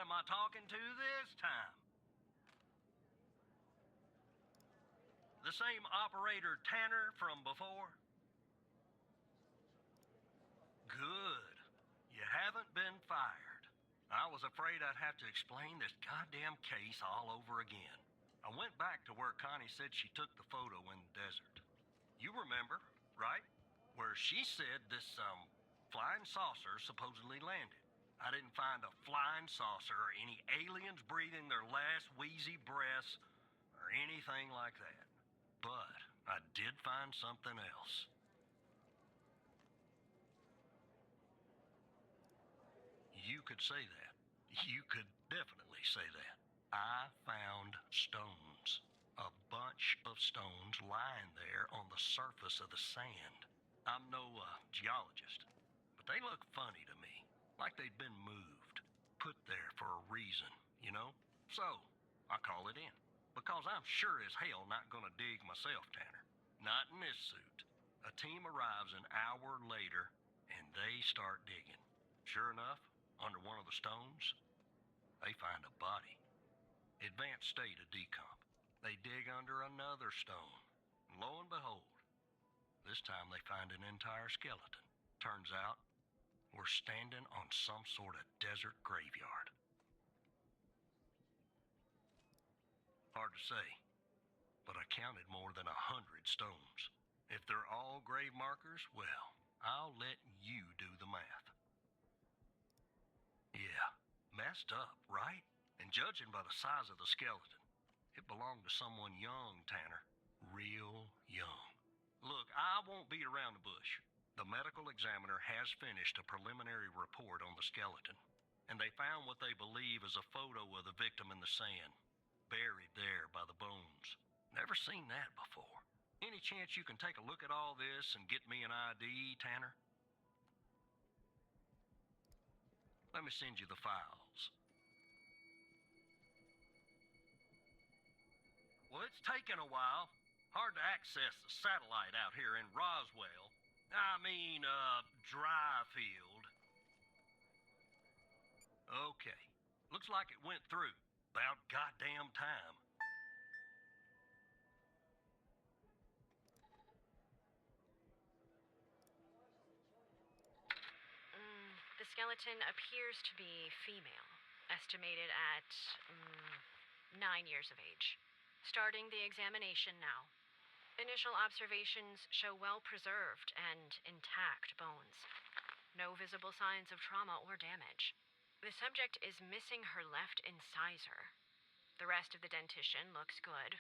am I talking to this time? The same operator Tanner from before? Good. You haven't been fired. I was afraid I'd have to explain this goddamn case all over again. I went back to where Connie said she took the photo in the desert. You remember, right? Where she said this, flying saucer supposedly landed. I didn't find a flying saucer or any aliens breathing their last wheezy breaths or anything like that. But I did find something else. You could say that. You could definitely say that. I found stones. A bunch of stones lying there on the surface of the sand. I'm no geologist, but they look funny to me. Like they'd been moved. Put there for a reason, you know? So, I call it in. Because I'm sure as hell not gonna dig myself, Tanner. Not in this suit. A team arrives an hour later, and they start digging. Sure enough, under one of the stones, they find a body. Advanced state of decomp. They dig under another stone. And lo and behold, this time they find an entire skeleton. Turns out, we're standing on some sort of desert graveyard. Hard to say, but I counted more than 100 stones. If they're all grave markers, well, I'll let you do the math. Yeah, messed up, right? And judging by the size of the skeleton, it belonged to someone young, Tanner. Real young. Look, I won't beat around the bush. The medical examiner has finished a preliminary report on the skeleton, and they found what they believe is a photo of the victim in the sand, buried there by the bones. Never seen that before. Any chance you can take a look at all this and get me an ID, Tanner? Let me send you the files. Well, it's taken a while. Hard to access the satellite out here in Roswell. Dryfield. Okay. Looks like it went through. About goddamn time. The skeleton appears to be female, estimated at 9 years of age. Starting the examination now. Initial observations show well-preserved and intact bones. No visible signs of trauma or damage. The subject is missing her left incisor. The rest of the dentition looks good.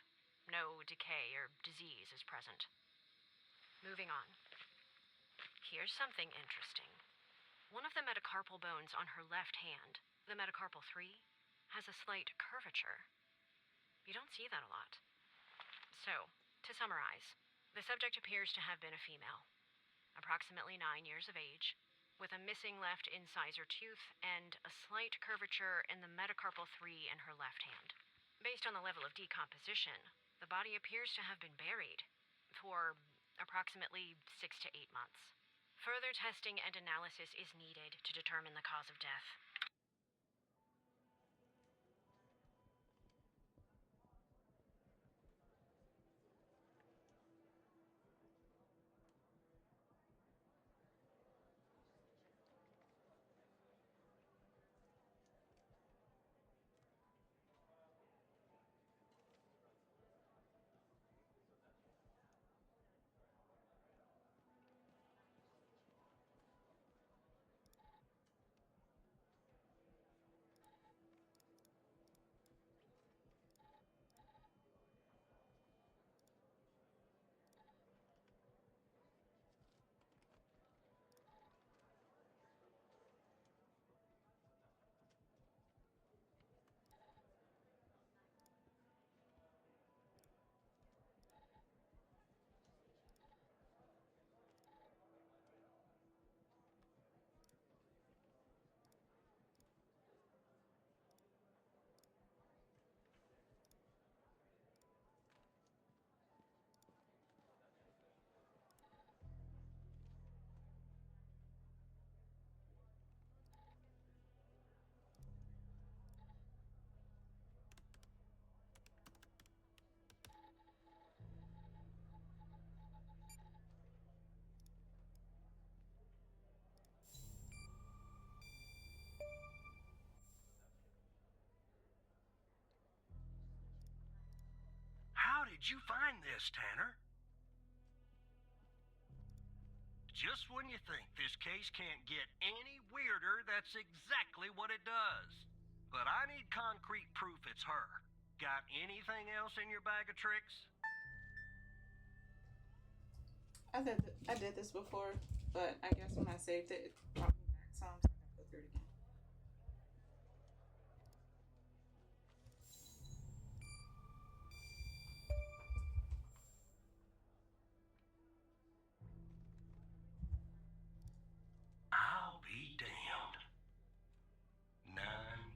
No decay or disease is present. Moving on. Here's something interesting. One of the metacarpal bones on her left hand, the metacarpal 3, has a slight curvature. You don't see that a lot. So, to summarize, the subject appears to have been a female, approximately 9 years of age, with a missing left incisor tooth and a slight curvature in the metacarpal 3 in her left hand. Based on the level of decomposition, the body appears to have been buried for approximately 6 to 8 months. Further testing and analysis is needed to determine the cause of death. did you find this, Tanner? Just when you think this case can't get any weirder, that's exactly what it does. But I need concrete proof it's her. Got anything else in your bag of tricks? I did this before, but I guess when I saved it, it brought me back some, so I gotta go through it again. I'll be damned. 9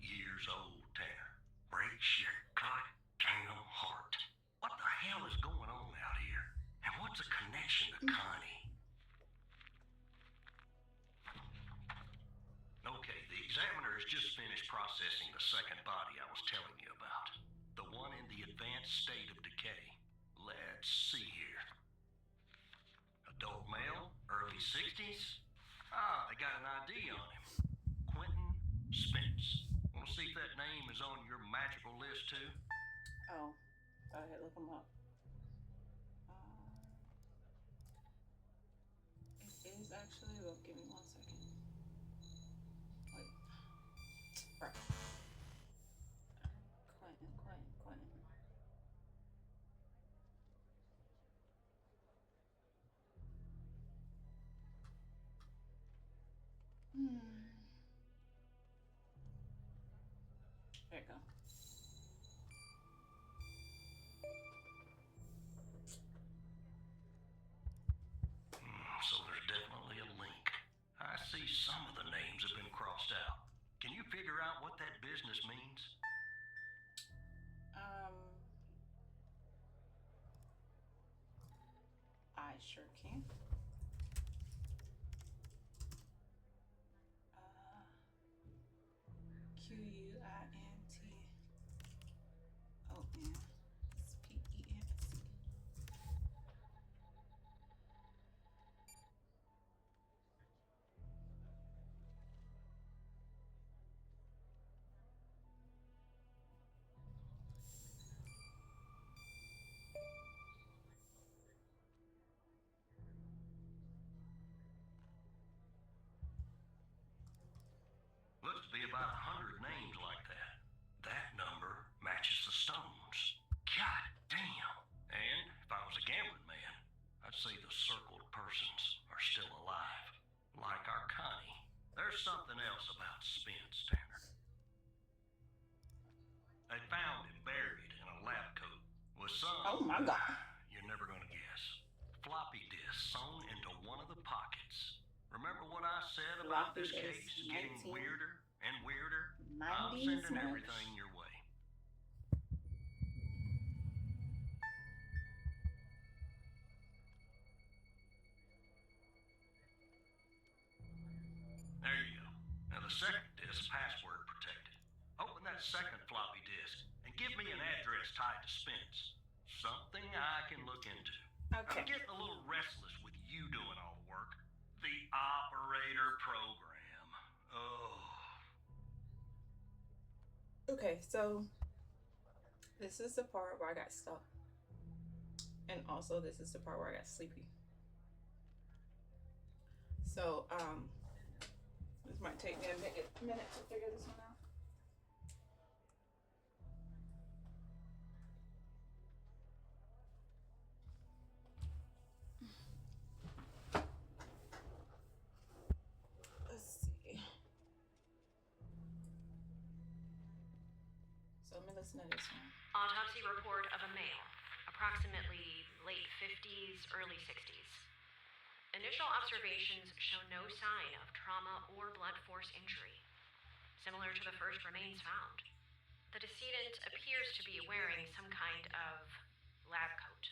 years old, Tanner. Breaks your goddamn heart. What the hell is going on out here? And what's the connection to Connie? Okay, the examiner has just finished processing the second body I was telling you about. The one in the advanced state of decay. Let's see here. Adult male, early 60s. Ah, they got an ID on him. Quentin Spence. Want to see if that name is on your magical list too? Oh, go ahead, look them up. It is actually, well, give me 1 second. Wait. Right. Quentin. There you go. So there's definitely a link. I see some of the names have been crossed out. Can you figure out what that business means? I sure can. QUINTONSPENC. Looks to be about 100 names like that. That number matches the stones. God damn. And if I was a gambling man, I'd say the circled persons are still alive. Like our Connie. There's something else about Spence, Tanner. They found him buried in a lab coat with some... Oh my God. You're never gonna guess. Floppy disk sewn into one of the pockets. Remember what I said about Floppy this disk, case getting 19 weirder and weirder? 90s I'm sending much? everything your way. There you go. Now the second disk is password protected. Open that second floppy disk and give me an address tied to Spence. Something I can look into. Okay. I'm getting a little restless with you doing all the work. The operator program. Oh. Okay, so this is the part where I got stuck. And also this is the part where I got sleepy. So, this might take me a minute to figure this one out. Let's see. So let me listen to this one. Autopsy report of a male, approximately late 50s, early 60s. Initial observations show no sign of trauma or blunt force injury, similar to the first remains found. The decedent appears to be wearing some kind of lab coat.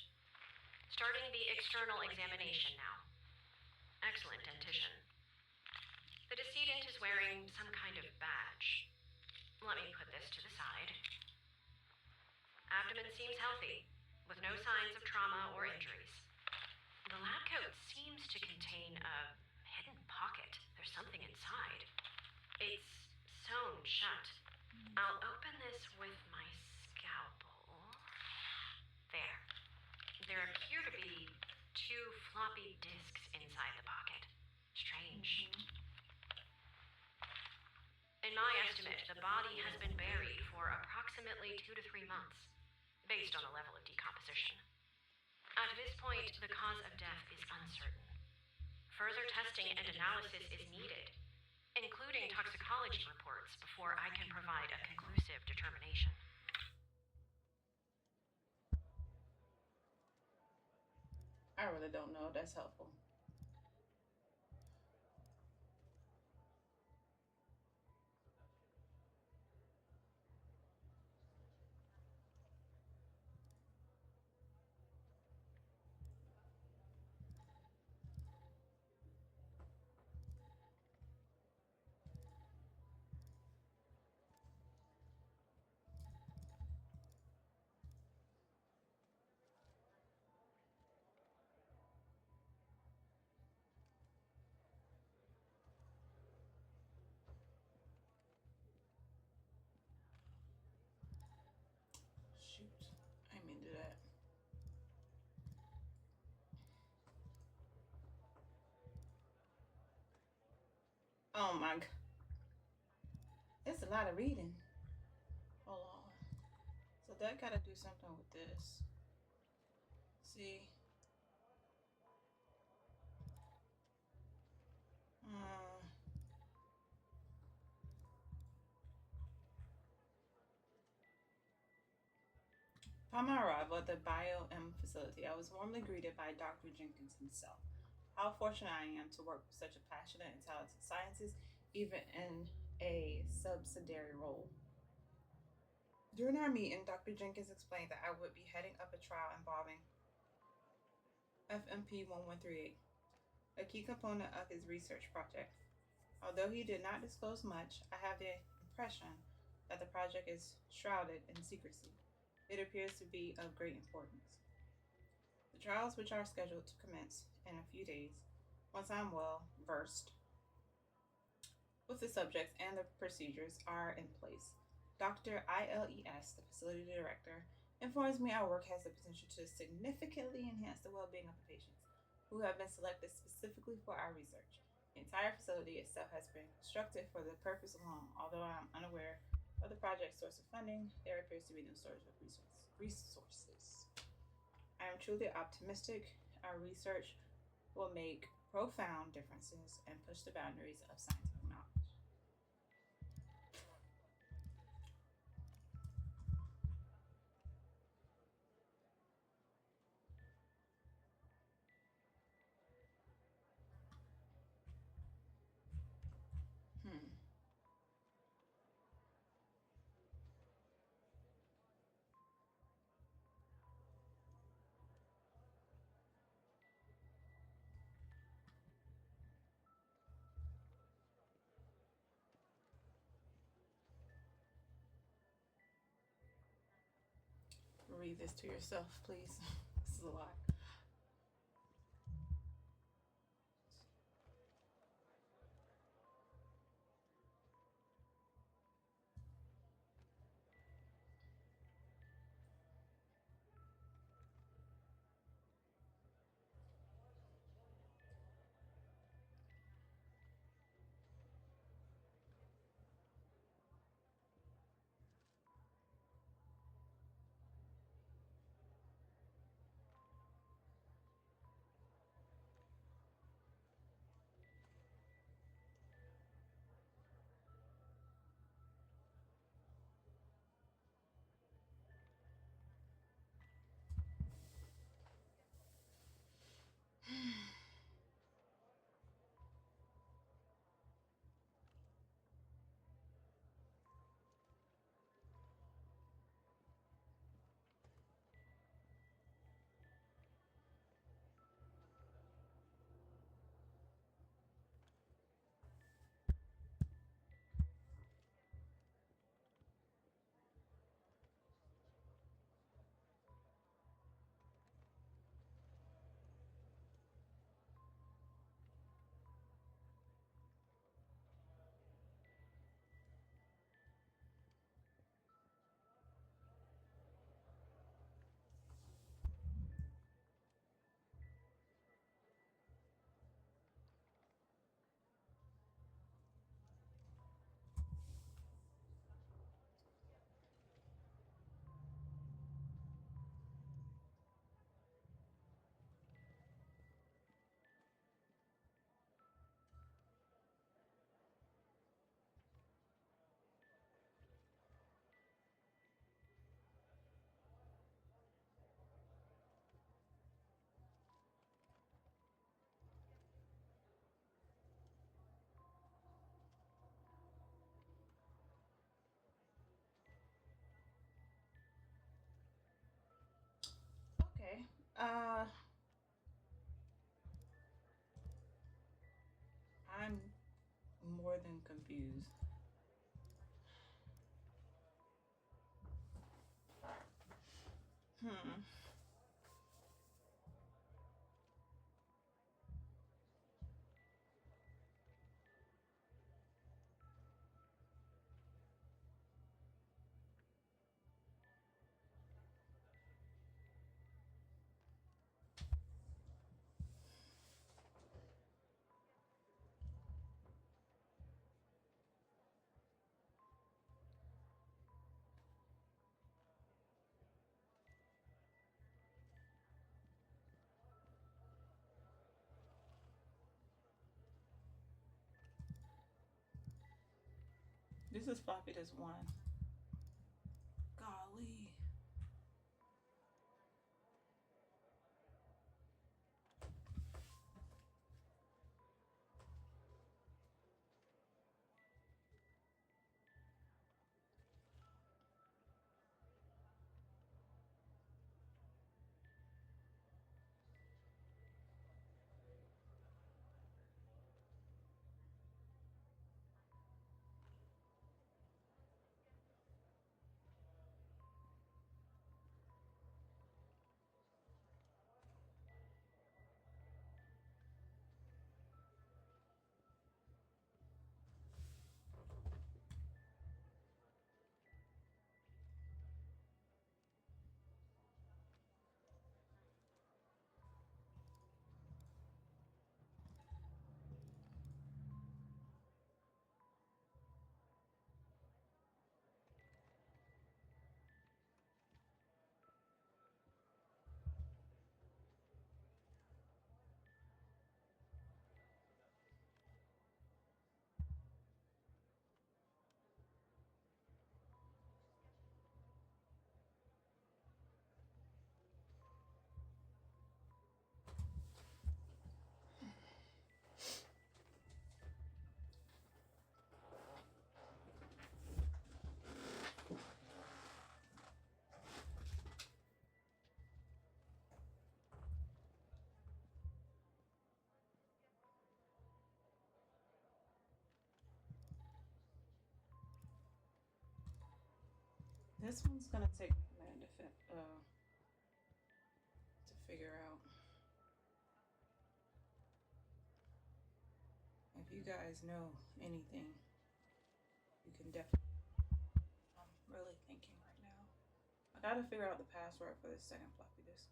Starting the external examination now. Excellent dentition. The decedent is wearing some kind of badge. Let me put this to the side. Abdomen seems healthy, with no signs of trauma or injuries. The lab coat seems to contain a hidden pocket. There's something inside. It's sewn shut. I'll open this with my scalpel. There. 2 floppy disks inside the pocket. Strange. In my estimate, the body has been buried for approximately 2 to 3 months, based on the level of decomposition. At this point, the cause of death is uncertain. Further testing and analysis is needed, including toxicology reports, before I can provide a conclusive determination. I really don't know if that's helpful. Shoot, I mean do that. Oh my god. It's a lot of reading. Hold on. So that gotta do something with this. See? Upon my arrival at the BioM facility, I was warmly greeted by Dr. Jenkins himself. How fortunate I am to work with such a passionate and talented scientist, even in a subsidiary role. During our meeting, Dr. Jenkins explained that I would be heading up a trial involving FMP 1138, a key component of his research project. Although he did not disclose much, I have the impression that the project is shrouded in secrecy. It appears to be of great importance. The trials, which are scheduled to commence in a few days, once I'm well versed with the subjects and the procedures, are in place. Dr. ILES, the facility director, informs me our work has the potential to significantly enhance the well-being of the patients who have been selected specifically for our research. The entire facility itself has been constructed for the purpose alone. Although I am unaware of the project's source of funding, there appears to be no shortage of resources. I am truly optimistic our research will make profound differences and push the boundaries of scientific knowledge. Read this to yourself, please. This is a lot. Uh, I'm more than confused. Hmm. This is floppy disk one. Golly. This one's gonna take a minute to figure out. If you guys know anything, you can definitely. I'm really thinking right now. I gotta figure out the password for this second floppy disk.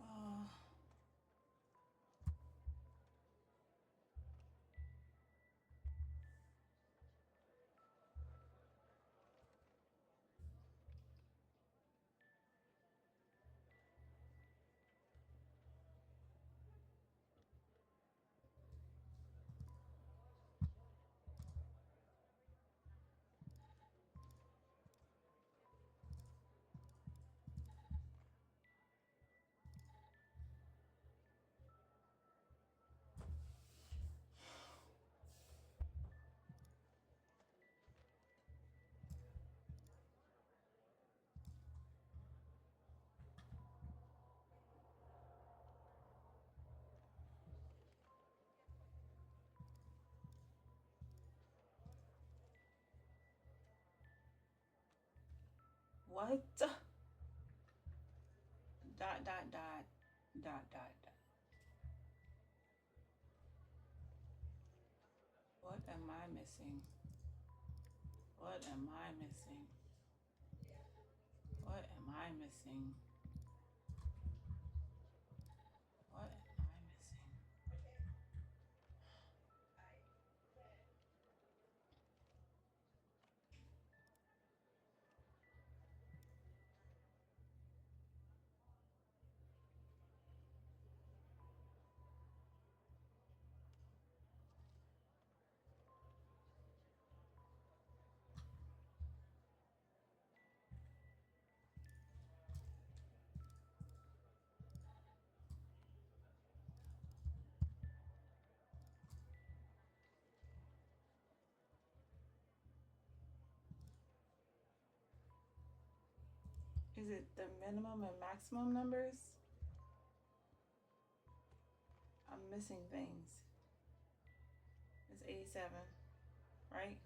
Um, what? Dot dot dot dot dot dot. What am I missing? What am I missing? What am I missing? What am I missing? Is it the minimum and maximum numbers? I'm missing things. It's 87, right?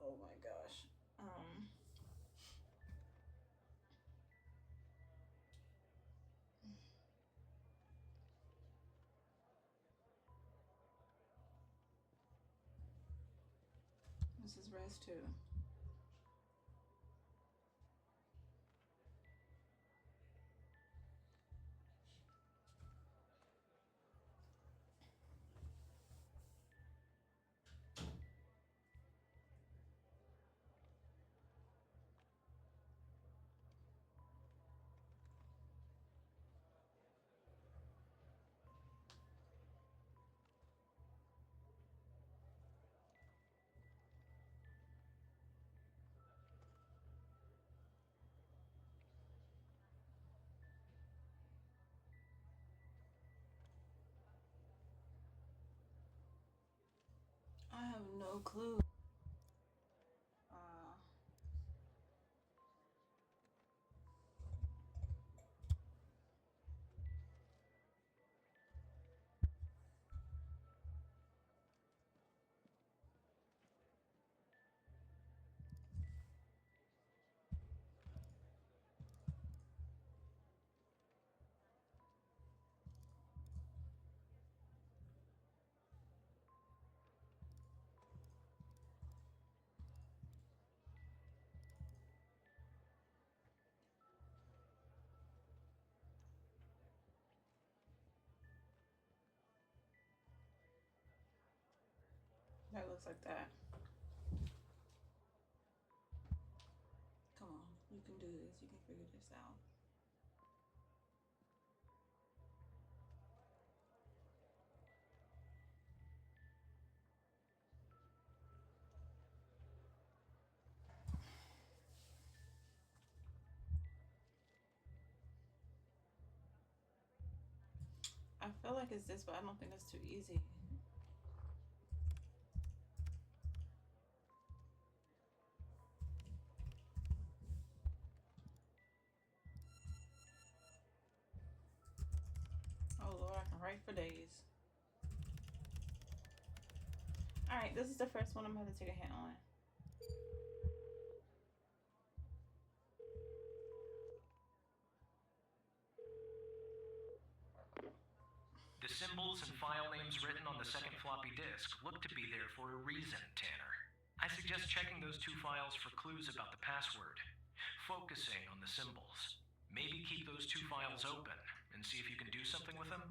Oh my gosh. This is res 2. I have no clue. That looks like that. Come on, you can do this. You can figure this out. I feel like it's this, but I don't think it's too easy. Oh Lord, I can write for days. Alright, this is the first one I'm going to take a hint on. The symbols and file names written on the second floppy disk look to be there for a reason, Tanner. I suggest checking those two files for clues about the password, focusing on the symbols. Maybe keep those two files open and see if you can do something with them.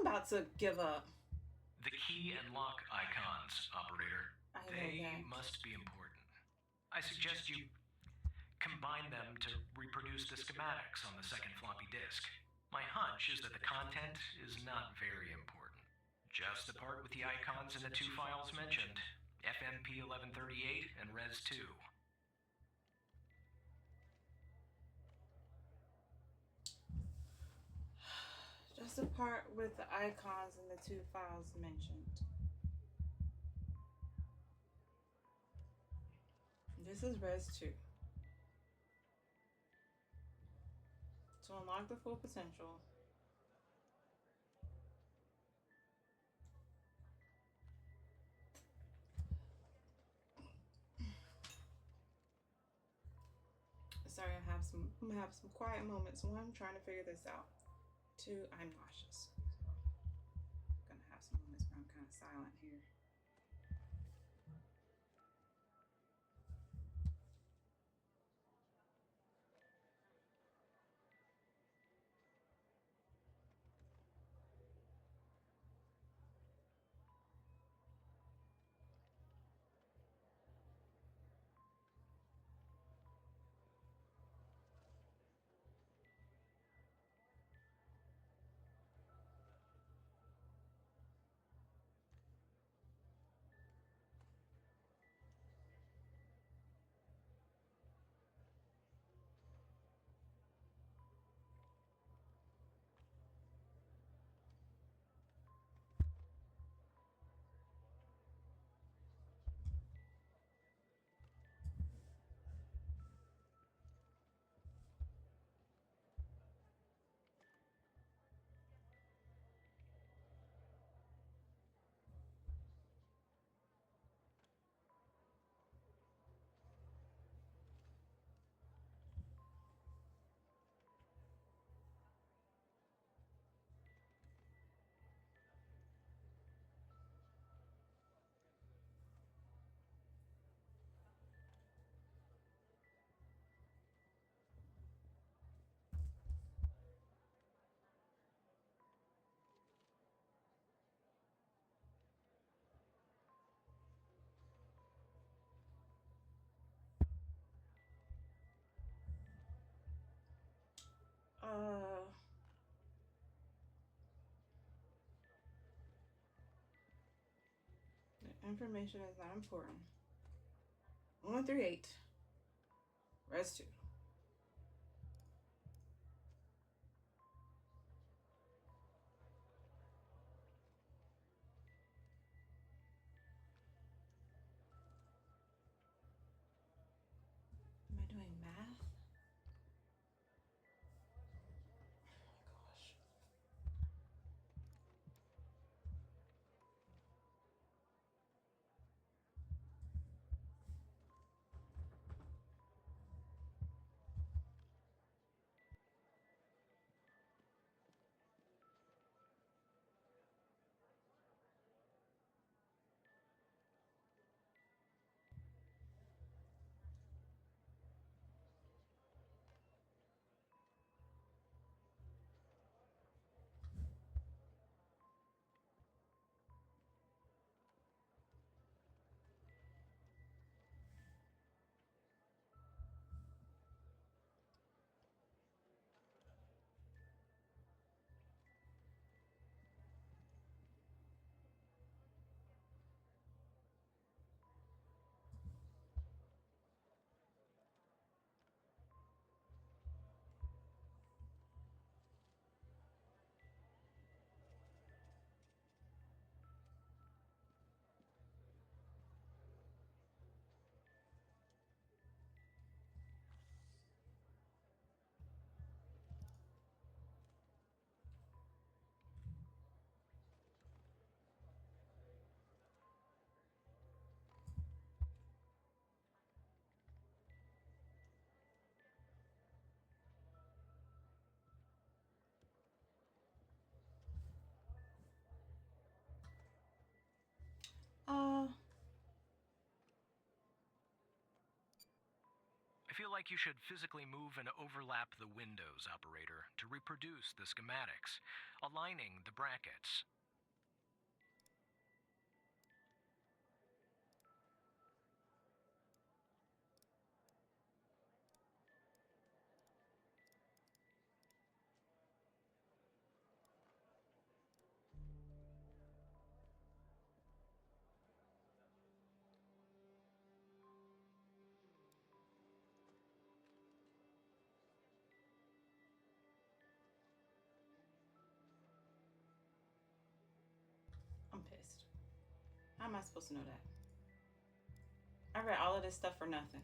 about to give up. The key and lock icons, operator. I know They that. must be important. I suggest you combine them to reproduce the schematics on the second floppy disk. My hunch is that the content is not very important. Just the part with the icons in the two files mentioned, FMP 1138 and Res 2. Just the part with the icons and the two files mentioned. This is Res 2. To unlock the full potential, sorry, I'm gonna have some quiet moments. One, trying to figure this out. Two, I'm nauseous. So I'm gonna have some moments where I'm kind of silent here. The information is not important. 138. Res 2. Am I doing math? Oh my gosh. like you should physically move and overlap the windows, operator, to reproduce the schematics, aligning the brackets. I'm pissed. How am I supposed to know that? I read all of this stuff for nothing.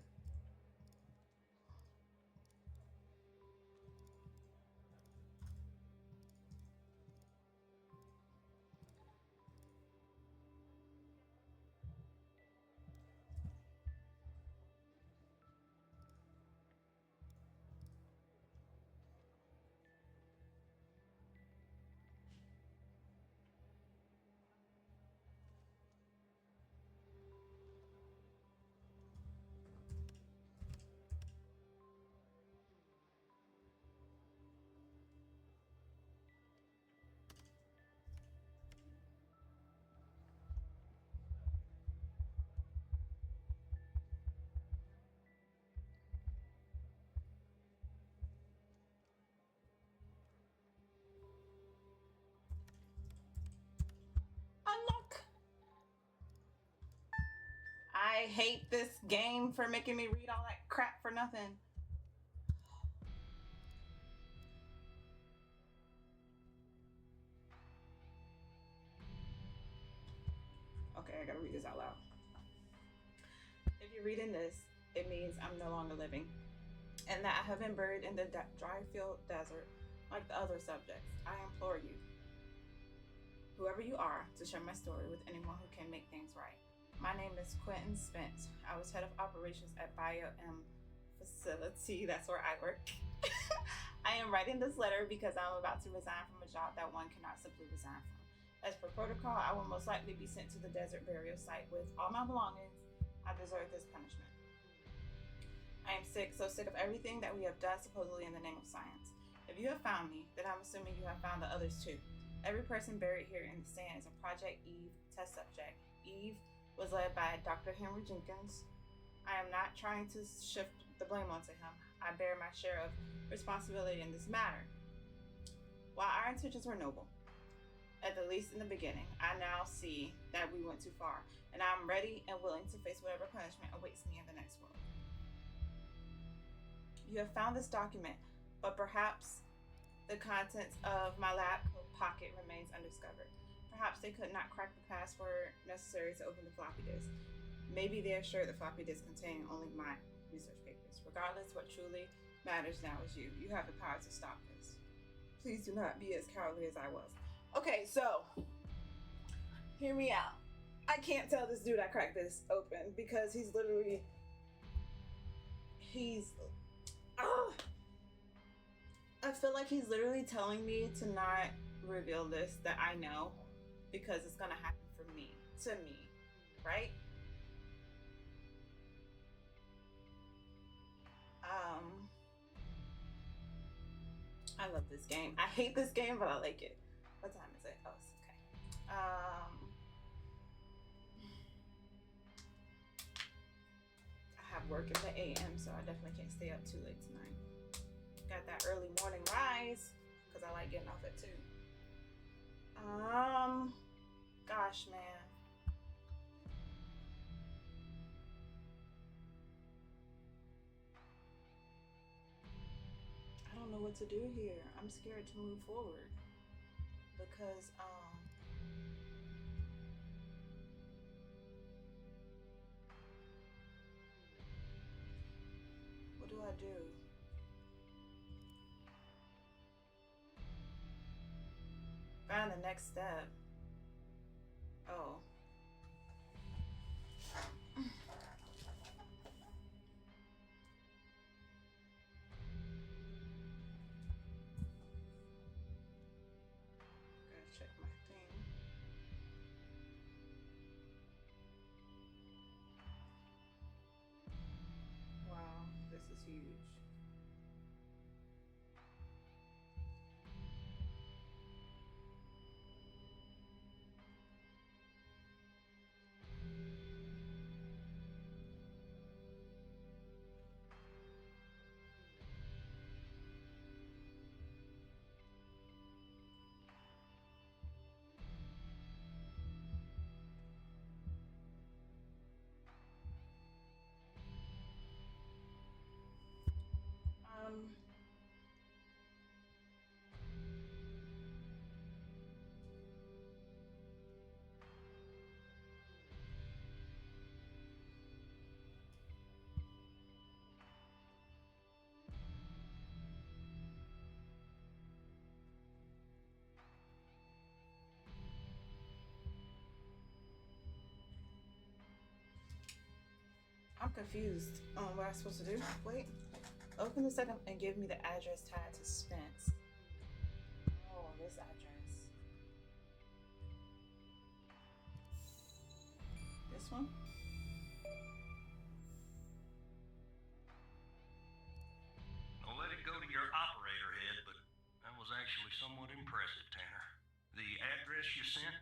Unlock. I hate this game for making me read all that crap for nothing. Okay, I gotta read this out loud. If you're reading this, it means I'm no longer living, and that I have been buried in the dry field desert like the other subjects. I implore you, whoever you are, to share my story with anyone who can make things right. My name is Quentin Spence. I was head of operations at BioM facility. That's where I work. I am writing this letter because I'm about to resign from a job that one cannot simply resign from. As per protocol, I will most likely be sent to the desert burial site with all my belongings. I deserve this punishment. I am sick, so sick of everything that we have done supposedly in the name of science. If you have found me, then I'm assuming you have found the others too. Every person buried here in the sand is a Project Eve test subject. Eve was led by Dr. Henry Jenkins. I am not trying to shift the blame onto him. I bear my share of responsibility in this matter. While our intentions were noble, at the least in the beginning, I now see that we went too far, and I'm ready and willing to face whatever punishment awaits me in the next world. You have found this document, but perhaps the contents of my lab coat pocket remains undiscovered. Perhaps they could not crack the password necessary to open the floppy disk. Maybe they are sure the floppy disk contained only my research papers. Regardless, what truly matters now is you. You have the power to stop this. Please do not be as cowardly as I was. Okay, so hear me out. I can't tell this dude I cracked this open because he's literally I feel like he's literally telling me to not reveal this that I know because it's gonna happen for me, to me, right? I love this game. I hate this game, but I like it. What time is it? Oh, it's okay. I have work in the AM, so I definitely can't stay up too late tonight. Got that early morning rise because I like getting off at 2. Gosh, man. I don't know what to do here. I'm scared to move forward because what do I do? Find the next step. Oh. Gotta check my thing. Wow, this is huge. I'm confused on what I'm supposed to do. Wait. Open the second and give me the address tied to Spence. Oh, this address. This one? Don't let it go to your operator head, but that was actually somewhat impressive, Tanner. The address you sent,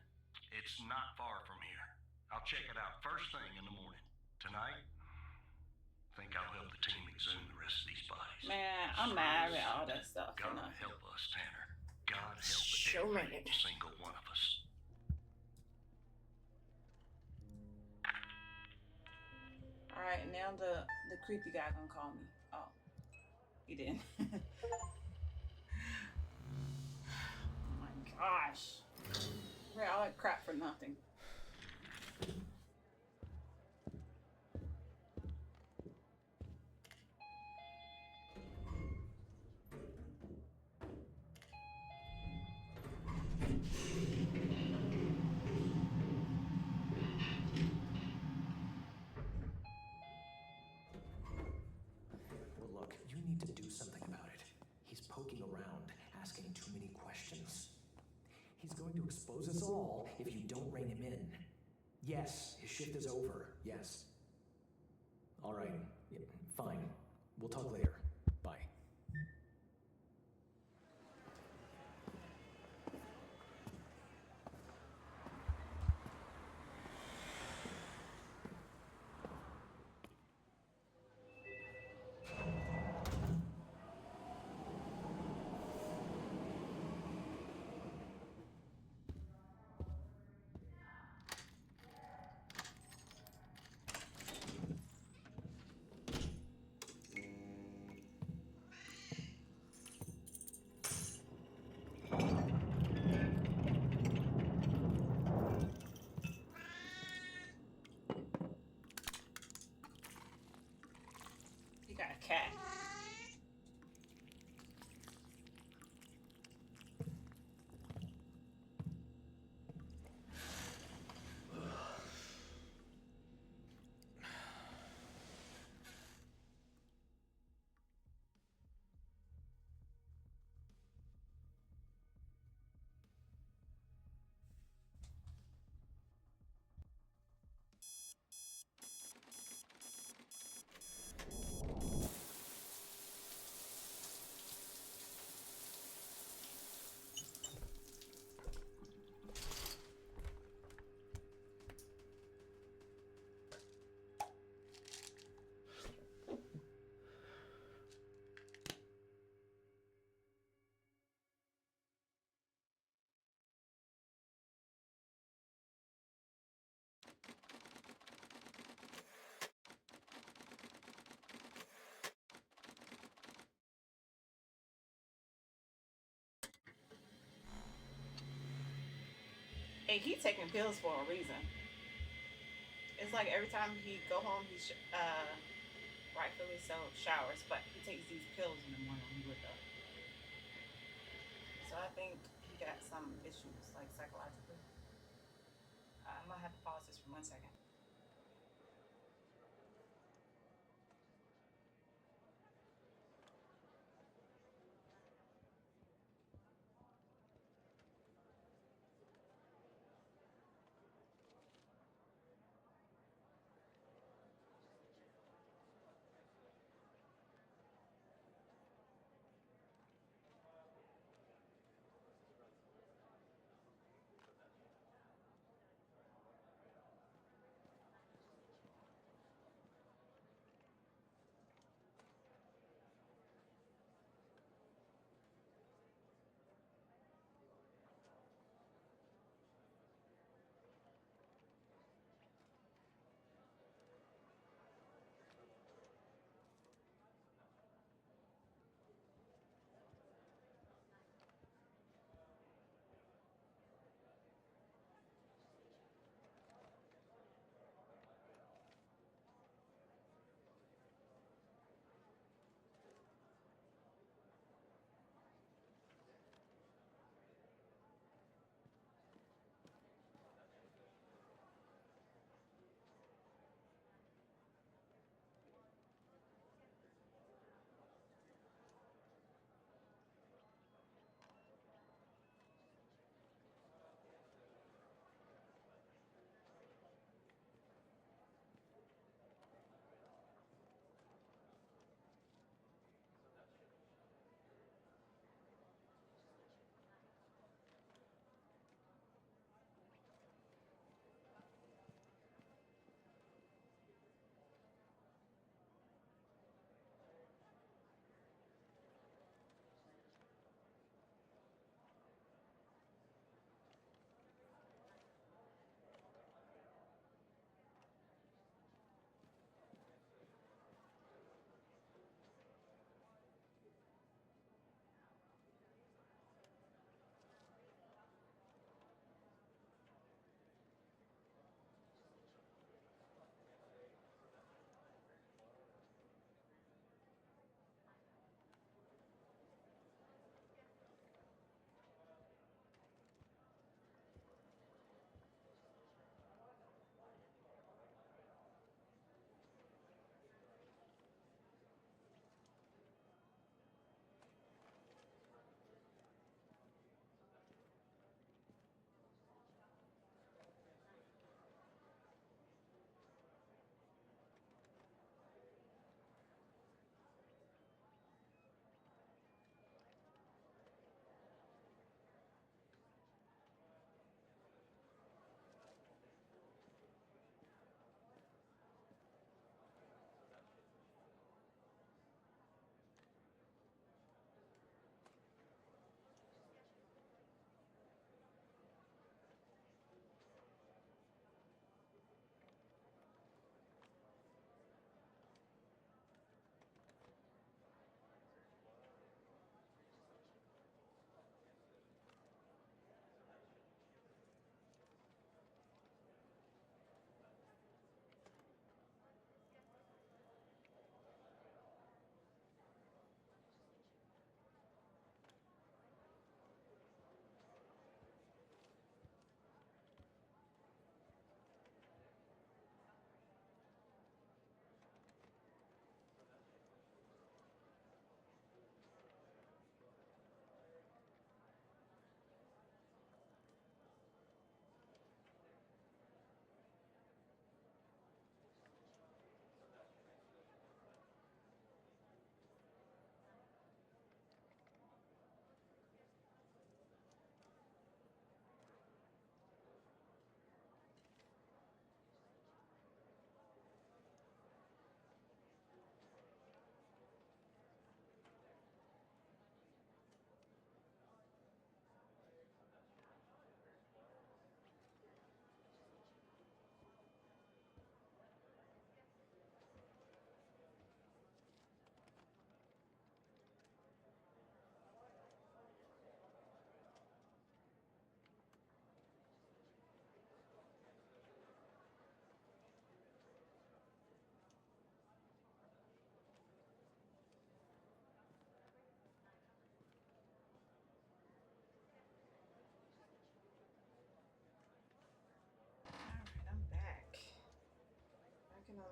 it's not far from here. I'll check it out first thing in the morning. Tonight, I think I'll help the team exhume the rest of these bodies. Man, I'm mad at all that stuff. God help us, Tanner. God help Show every me. single one of us. Alright, now the creepy guy gonna call me. Oh. He didn't. Oh my gosh. Read all that crap for nothing. Well, look, you need to do something about it. He's poking around, asking too many questions. He's going to expose us all if you don't rein him in. Yes, his shift is over. Yes. All right. Yeah, fine. We'll talk later. Bye. He got a cat. Hey, he taking pills for a reason. It's like every time he go home, he rightfully so showers, but he takes these pills in the morning when he wake up. So I think he got some issues, like psychologically. I might have to pause this for 1 second.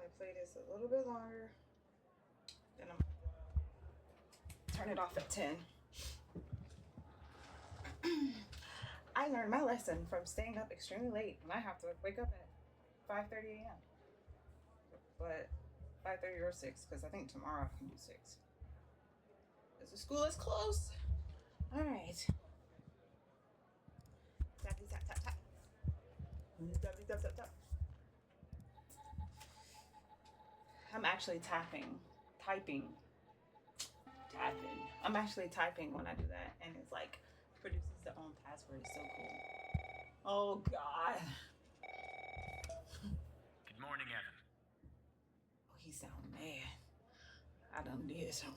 probably play this a little bit longer. Then I'm turn it off at 10. I learned my lesson from staying up extremely late, and I have to wake up at 5:30 a.m. But 5:30 or 6, because I think tomorrow I can do 6. Because the school is closed. All right. Tap, tap, tap, tap. Tap, tap, tap, tap. I'm actually typing. I'm actually typing when I do that, and it's like produces their own password. It's so cool. Oh God. Good morning, Evan. Oh, he sound mad. I done did something.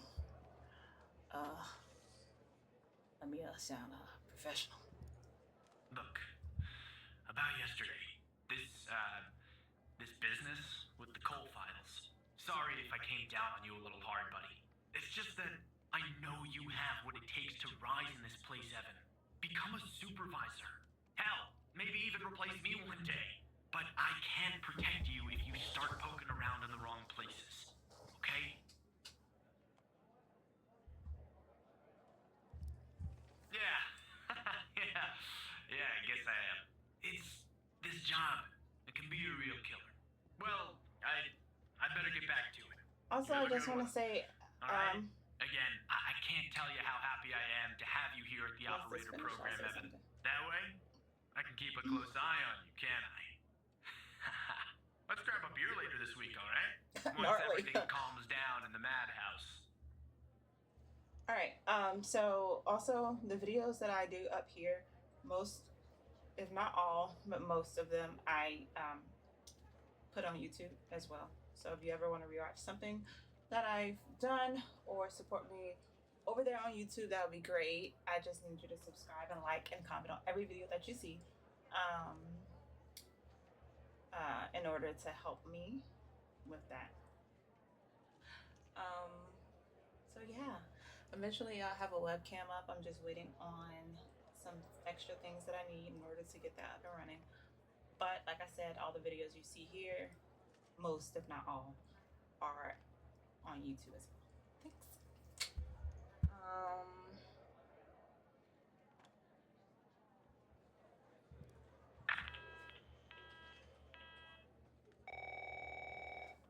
Let me sound professional. Look, about yesterday, this business with the coal files. Sorry if I came down on you a little hard, buddy. It's just that I know you have what it takes to rise in this place, Evan. Become a supervisor. Hell, maybe even replace me one day. But I can't protect you if you start poking around in the wrong places. Okay? Yeah. Yeah, I guess I am. It's this job. It can be a real killer. Well, I better get back to it. Also, I just want to say, All right. Again, I can't tell you how happy I am to have you here at the let's operator finish. program, I'll say Evan. something. That way, I can keep a close eye on you, can't I? Let's grab a beer later this week, all right? Once Gnarly. everything calms down in the madhouse. All right. So also the videos that I do up here, most, if not all, but most of them, I put on YouTube as well. So if you ever want to rewatch something that I've done or support me over there on YouTube, that would be great. I just need you to subscribe and like and comment on every video that you see, in order to help me with that. So yeah, eventually I'll have a webcam up. I'm just waiting on some extra things that I need in order to get that up and running. But like I said, all the videos you see here, most if not all, are on YouTube as well. Thanks.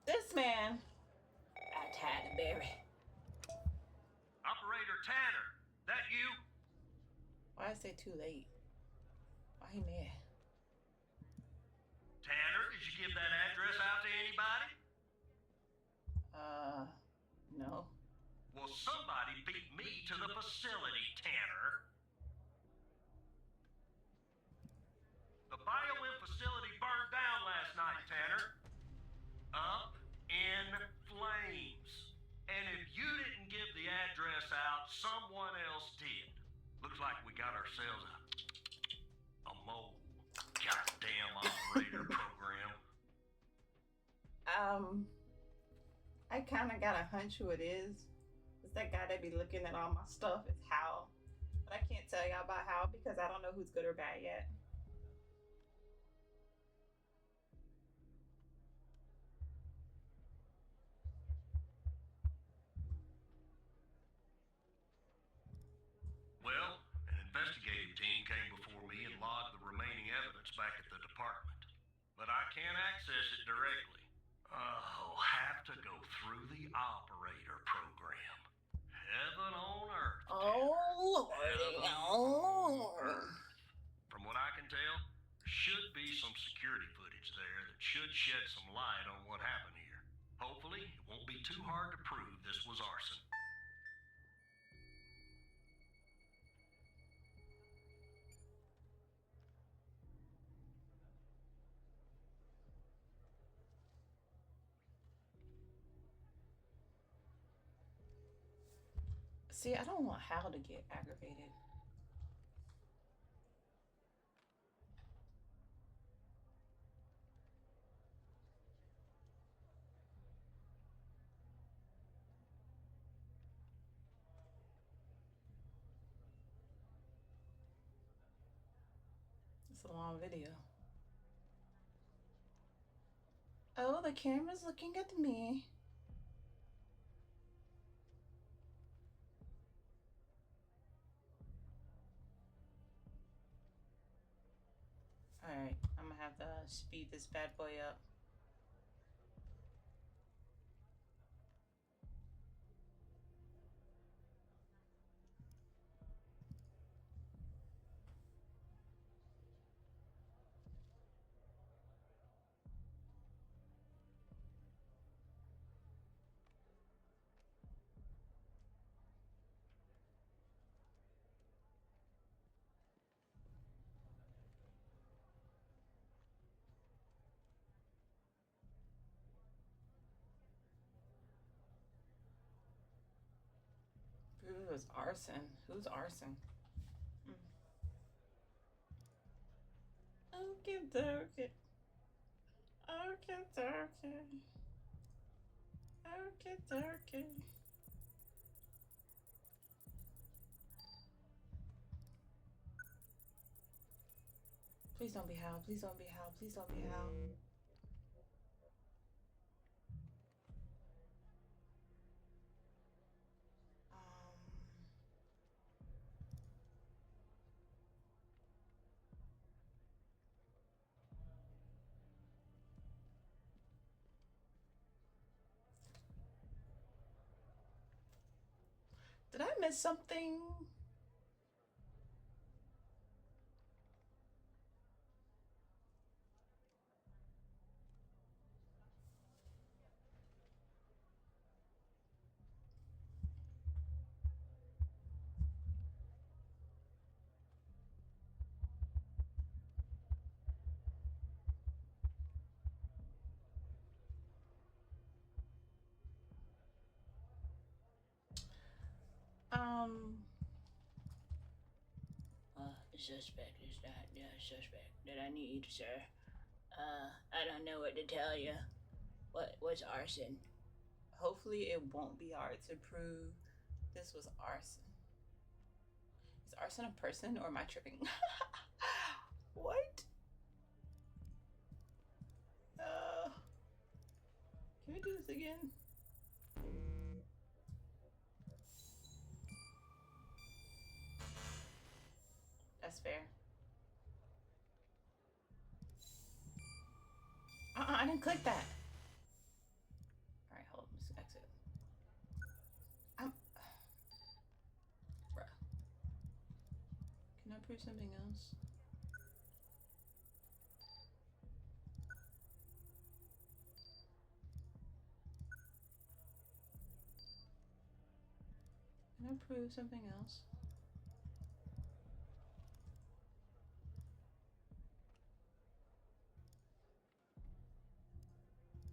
This man, I tied the berry. Operator Tanner, that you? Why I say too late? Why he mad? Tanner, did you give that address out to anybody? No. Well, somebody beat me to the facility, Tanner. The BioM facility burned down last night, Tanner. Up in flames. And if you didn't give the address out, someone else did. Looks like we got ourselves a mole. Goddamn operator program. I kind of got a hunch who it is. It's that guy that be looking at all my stuff. It's Hal. But I can't tell y'all about Hal because I don't know who's good or bad yet. Well, an investigative team came before me and logged the remaining evidence back at the department. But I can't access it directly. I'll have to go through the operator program. Heaven on earth. Oh, Lordy. Oh, Lord. From what I can tell, there should be some security footage there that should shed some light on what happened here. Hopefully, it won't be too hard to prove this was arson. See, I don't want Hal to get aggravated. It's a long video. Oh, the camera's looking at me. Alright, I'm gonna have to speed this bad boy up. Ooh, it's arson. Who's arson? Okay, okay. Okay, okay. Okay, okay. Please don't be Hal. Please don't be Hal. Please don't be Hal. Did I miss something? The suspect is not the suspect that I need, sir. I don't know what to tell you. What's arson? Hopefully it won't be hard to prove this was arson. Is arson a person or am I tripping? What? Can we do this again? That's fair. I didn't click that. Alright, hold on. Let's exit. Bruh. Can I prove something else? Can I prove something else?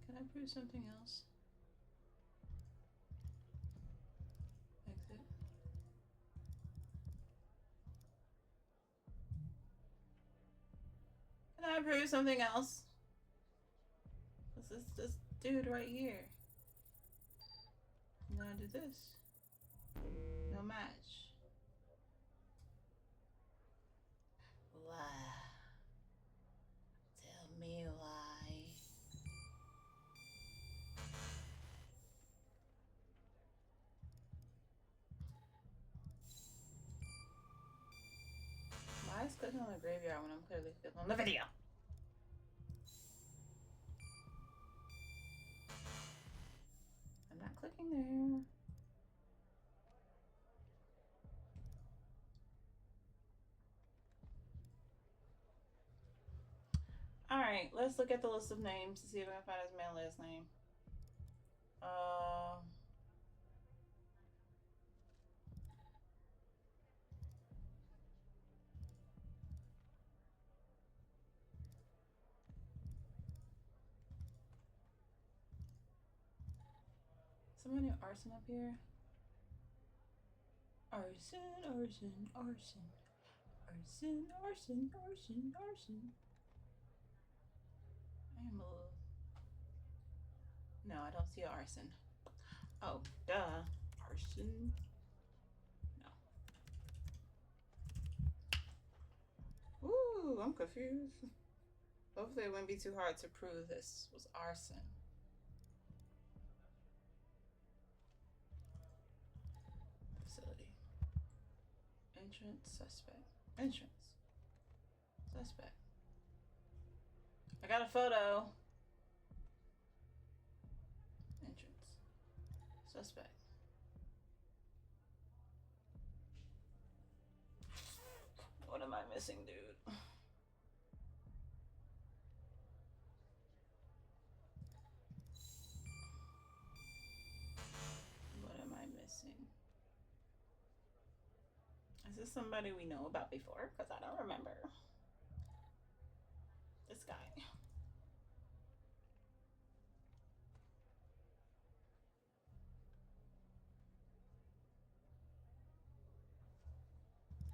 Can I prove something else? Exit. Can I prove something else? This dude right here. And then I do this. No match. Why? Tell me why. Why is clicking on the graveyard when I'm clearly clicking on the video? I'm not clicking there. Alright, let's look at the list of names to see if I can find his male last name. Someone named Arson up here? Arson, arson, arson. Arson, arson, arson, arson. I am a little... No, I don't see arson. Oh, duh. Arson. No. Ooh, I'm confused. Hopefully it wouldn't be too hard to prove this was arson. Facility. Entrance, suspect. Entrance. Suspect. I got a photo. Entrance. Suspect. What am I missing, dude? What am I missing? Is this somebody we know about before? Because I don't remember. This guy.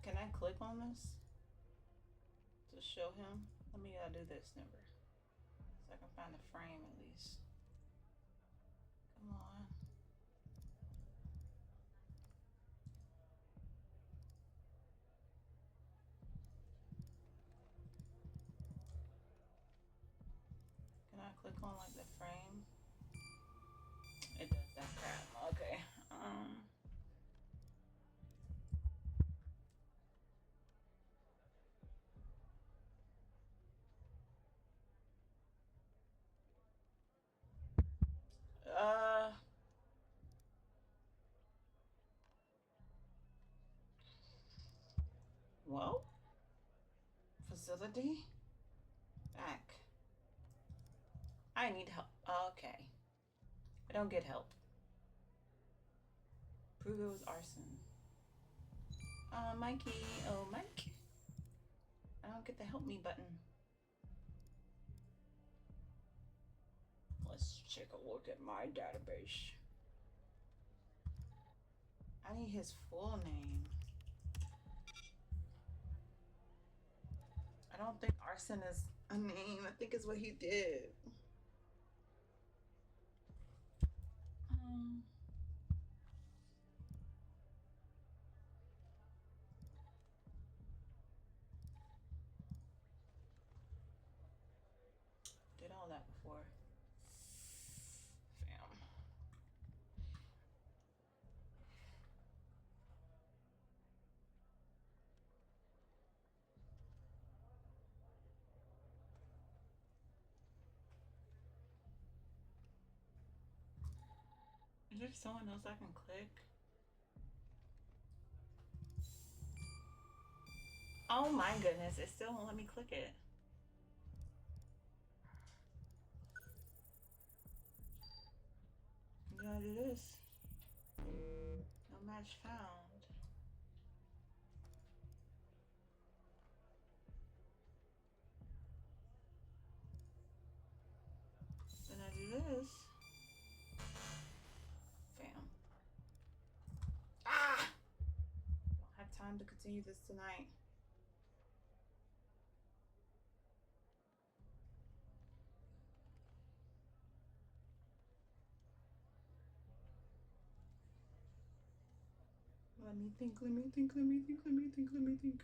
Can I click on this to show him? Let me do this number so I can find the frame at least. Come on. Can I click on like the frame? It does that crap. Okay. Well, facility back. I need help. Okay. I don't get help. Prove it was arson. Mikey. Oh, Mike. I don't get the help me button. Let's take a look at my database. I need his full name. I don't think arson is a name. I think it's what he did. Did all that before. Fam. Is there someone else I can click? Oh my goodness, it still won't let me click it. Did I do this? No match found. Then I do this. Fam. Ah! Don't have time to continue this tonight. Let me think, let me think, let me think, let me think, let me think.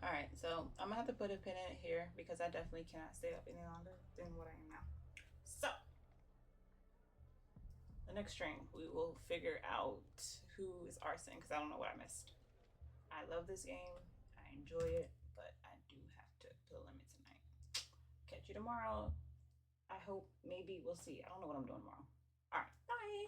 Alright, so I'm gonna have to put a pin in it here because I definitely cannot stay up any longer than what I am now. So, the next stream, we will figure out who is arson because I don't know what I missed. I love this game. I enjoy it, but I do have to put a limit tonight. Catch you tomorrow. I hope, maybe, we'll see. I don't know what I'm doing tomorrow. Alright, bye.